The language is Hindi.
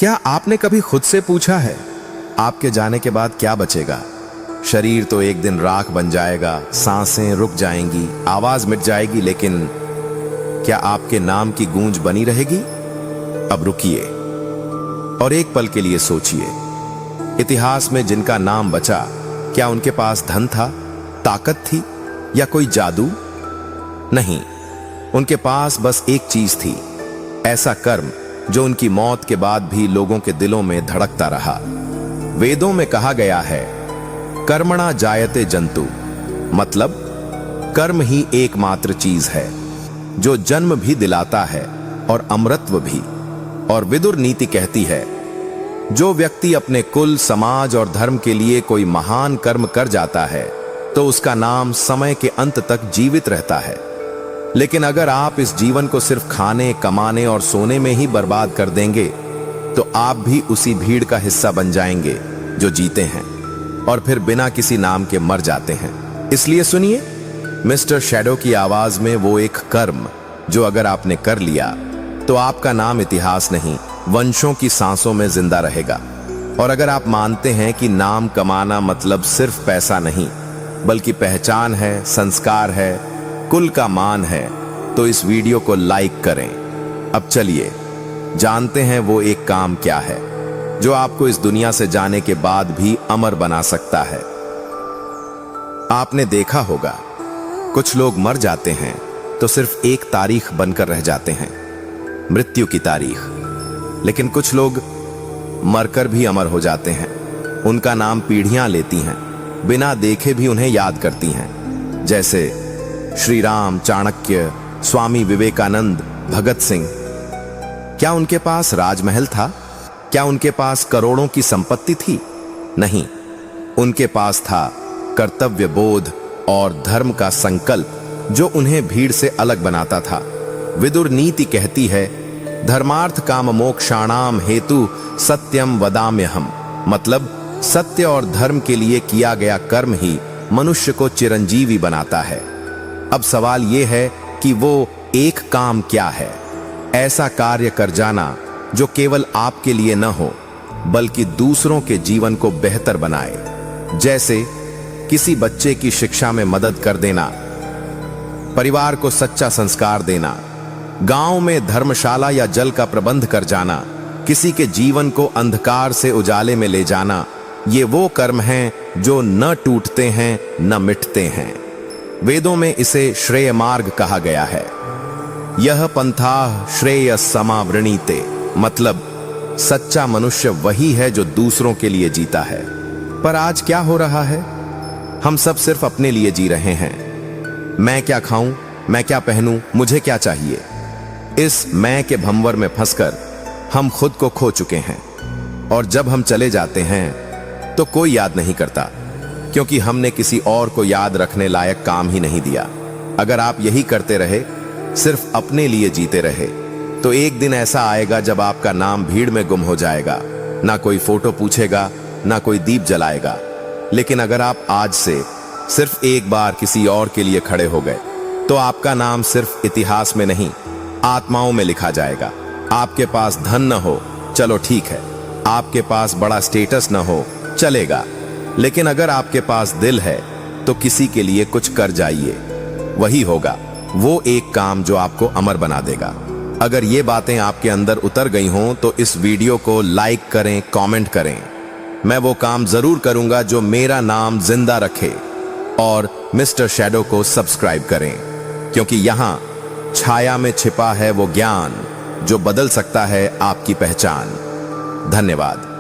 क्या आपने कभी खुद से पूछा है, आपके जाने के बाद क्या बचेगा? शरीर तो एक दिन राख बन जाएगा, सांसें रुक जाएंगी, आवाज मिट जाएगी, लेकिन क्या आपके नाम की गूंज बनी रहेगी? अब रुकिए और एक पल के लिए सोचिए। इतिहास में जिनका नाम बचा, क्या उनके पास धन था, ताकत थी या कोई जादू? नहीं, उनके पास बस एक चीज थी, ऐसा कर्म जो उनकी मौत के बाद भी लोगों के दिलों में धड़कता रहा। वेदों में कहा गया है, कर्मणा जायते जंतु, मतलब कर्म ही एकमात्र चीज है जो जन्म भी दिलाता है और अमरत्व भी। और विदुर नीति कहती है, जो व्यक्ति अपने कुल, समाज और धर्म के लिए कोई महान कर्म कर जाता है तो उसका नाम समय के अंत तक जीवित रहता है। लेकिन अगर आप इस जीवन को सिर्फ खाने, कमाने और सोने में ही बर्बाद कर देंगे तो आप भी उसी भीड़ का हिस्सा बन जाएंगे जो जीते हैं और फिर बिना किसी नाम के मर जाते हैं। इसलिए सुनिए मिस्टर शैडो की आवाज में वो एक कर्म जो अगर आपने कर लिया तो आपका नाम इतिहास नहीं, वंशों की सांसों में जिंदा रहेगा। और अगर आप मानते हैं कि नाम कमाना मतलब सिर्फ पैसा नहीं, बल्कि पहचान है, संस्कार है, कुल का मान है, तो इस वीडियो को लाइक करें। अब चलिए जानते हैं वो एक काम क्या है जो आपको इस दुनिया से जाने के बाद भी अमर बना सकता है। आपने देखा होगा, कुछ लोग मर जाते हैं तो सिर्फ एक तारीख बनकर रह जाते हैं, मृत्यु की तारीख। लेकिन कुछ लोग मरकर भी अमर हो जाते हैं, उनका नाम पीढ़ियां लेती हैं, बिना देखे भी उन्हें याद करती हैं। जैसे श्री राम, चाणक्य, स्वामी विवेकानंद, भगत सिंह। क्या उनके पास राजमहल था? क्या उनके पास करोड़ों की संपत्ति थी? नहीं, उनके पास था कर्तव्य बोध और धर्म का संकल्प जो उन्हें भीड़ से अलग बनाता था। विदुर नीति कहती है, धर्मार्थ काम मोक्षाणाम हेतु सत्यम वदाम्यहम्, मतलब सत्य और धर्म के लिए किया गया कर्म ही मनुष्य को चिरंजीवी बनाता है। अब सवाल यह है कि वो एक काम क्या है, ऐसा कार्य कर जाना जो केवल आपके लिए न हो बल्कि दूसरों के जीवन को बेहतर बनाए। जैसे किसी बच्चे की शिक्षा में मदद कर देना, परिवार को सच्चा संस्कार देना, गांव में धर्मशाला या जल का प्रबंध कर जाना, किसी के जीवन को अंधकार से उजाले में ले जाना। ये वो कर्म हैं जो न टूटते हैं न मिटते हैं। वेदों में इसे श्रेय मार्ग कहा गया है। यह पंथा श्रेय समावृणीते, मतलब सच्चा मनुष्य वही है जो दूसरों के लिए जीता है। पर आज क्या हो रहा है? हम सब सिर्फ अपने लिए जी रहे हैं। मैं क्या खाऊं, मैं क्या पहनूं, मुझे क्या चाहिए, इस मैं के भंवर में फंसकर हम खुद को खो चुके हैं। और जब हम चले जाते हैं तो कोई याद नहीं करता, क्योंकि हमने किसी और को याद रखने लायक काम ही नहीं दिया। अगर आप यही करते रहे, सिर्फ अपने लिए जीते रहे, तो एक दिन ऐसा आएगा जब आपका नाम भीड़ में गुम हो जाएगा। ना कोई फोटो पूछेगा, ना कोई दीप जलाएगा। लेकिन अगर आप आज से सिर्फ एक बार किसी और के लिए खड़े हो गए तो आपका नाम सिर्फ इतिहास में नहीं, आत्माओं में लिखा जाएगा। आपके पास धन न हो, चलो ठीक है, आपके पास बड़ा स्टेटस न हो, चलेगा, लेकिन अगर आपके पास दिल है तो किसी के लिए कुछ कर जाइए। वही होगा वो एक काम जो आपको अमर बना देगा। अगर ये बातें आपके अंदर उतर गई हों तो इस वीडियो को लाइक करें, कमेंट करें। मैं वो काम जरूर करूंगा जो मेरा नाम जिंदा रखे। और मिस्टर शैडो को सब्सक्राइब करें, क्योंकि यहां छाया में छिपा है वो ज्ञान जो बदल सकता है आपकी पहचान। धन्यवाद।